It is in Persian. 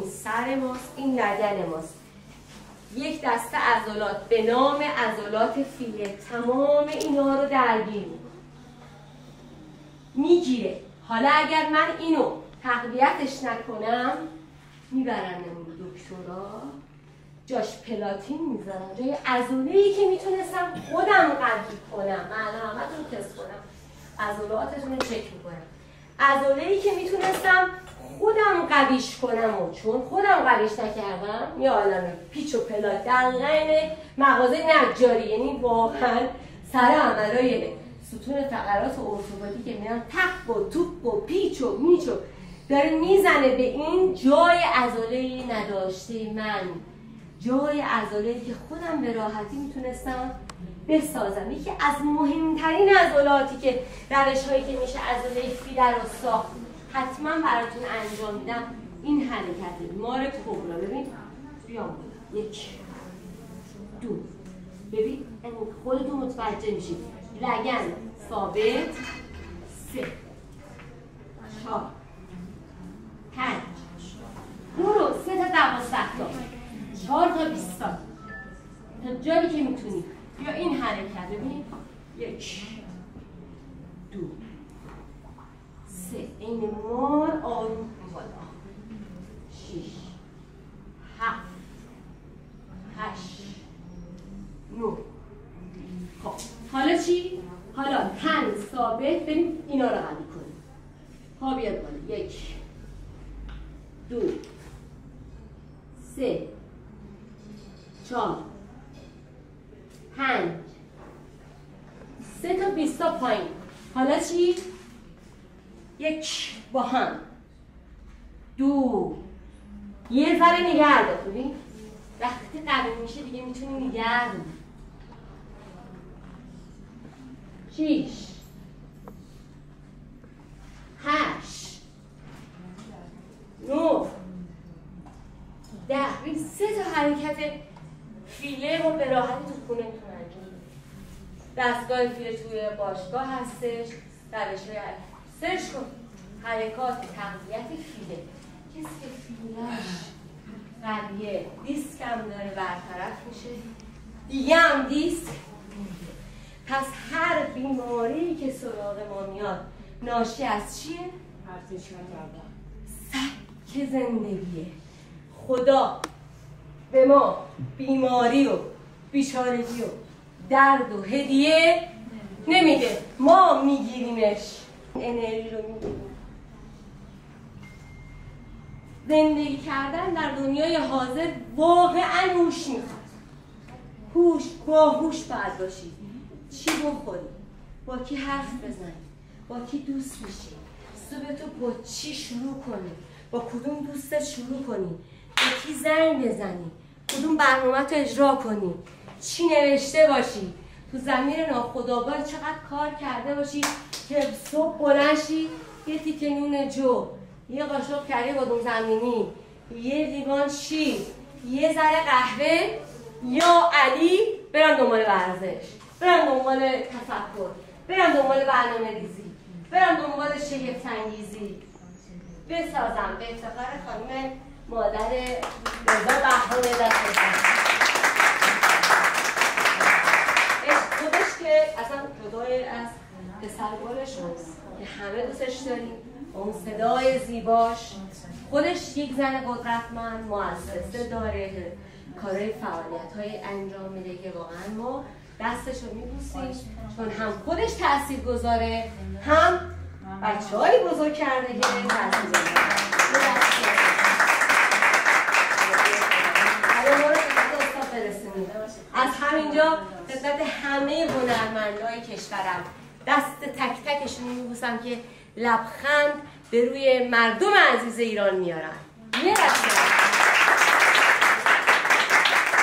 سر ماست، این لگن ماست. یک دسته عضلات به نام عضلات فیله تمام اینا رو درگیر میگیره. حالا اگر من اینو تقویتش نکنم میبرنمون دکترا، جاش پلاتین میذارم، جای عضله‌ای که میتونستم خودم قوی کنم. من همتون تست کنم، عضلاتتون رو چک میکنم. عضله‌ای که میتونستم خودم قویش کنم و چون خودم قویش نکردم یه عالمه پیچ و پلات دقیقاً مغازه نجاری، یعنی واقعاً سر عملای ستون فقرات و ارتوپدی که میرن تق و توپ و پیچ و میچ و داره میزنه به این جای عضله‌ای نداشته من، جای عضله‌ای که خودم به راحتی میتونستم بسازم. یکی از مهمترین عضلاتی که روش‌هایی که میشه عضله فیله رو ساخت حتما براتون انجام میدم این حرکته. مار کبرا ببین، بیام بالا، 1 2 ببین خودتون متوجه میشید. لگن ثابت، 3 4 5 برو 3 تا 12 تا 4 تا 20 تا تا جایی که میتونی. یا این حرکت ببین، 1 2 3 این مار آروم بالا، 6 7 8 9. خب حالا چی؟ حالا تن ثابت، بریم اینا رو قوی کنیم. پا بیاد بالا، 1 2 3 4 5 3 تا 20 تا پایین. حالا چی؟ 1 با هم، 2 یه ذره نگه دار. ببین وقتی قوی میشه دیگه میتونی نگه داری. 6 8 9 10. این 3 تا حرکت فیله رو به راحتی تو خونه میتونن انجام بدن. دستگاه فیله توی باشگاه هستش، روش‌های سرچ کن حرکات تقویت فیله. کسی که فیله‌اش قویه، دیسک هم داره برطرف میشه، دیگه هم دیسک. پس هر بیماری که سراغ ما میاد ناشی از چیه؟ ورزش کردن. سبک زندگیه. خدا به ما بیماری و بیچارگی و درد و هدیه نمیده، ما میگیریمش، انرژی رو میگیریم. زندگی کردن در دنیای حاضر واقعا هوش میخواد. هوش، با هوش باید باشی. چی بخوری؟ با کی حرف بزنی؟ با کی دوست بشی؟ صبحتو با چی شروع کنی؟ با کدوم دوستت شروع کنی؟ با کی زنگ بزنی؟ کدوم برنامه‌تو اجرا کنی؟ چی نوشته باشی؟ تو زمین ناخودآگاه چقدر کار کرده باشی که صبح بلند شی یه تیکه نون جو، یه قاشق کره بادام زمینی، یه لیوان شیر، یه ذره قهوه، یا علی برم دنبال ورزش، برم دنبال تفکر، برم دنبال برنامه‌ریزی، برم دنبال شگفت‌انگیزی بسازم به افتخار خانم مادر رضا بهرام دست. خودش که اصلا جدای از پسرگلشون که همه دوستش داریم، اون صدای زیباش، خودش یک زن قدرتمند، مؤسسه داره، کارهای فعالیت‌های انجام میده که واقعا ما دستش رو میبوسیم، چون هم خودش تأثیر گذاره، هم بچه‌های بزرگ کرده که تأثیر گذاره. از همینجا خدمت همه هنرمندای کشورم دست تک تکشون میبوسم که لبخند به روی مردم عزیز ایران میارن. یه دست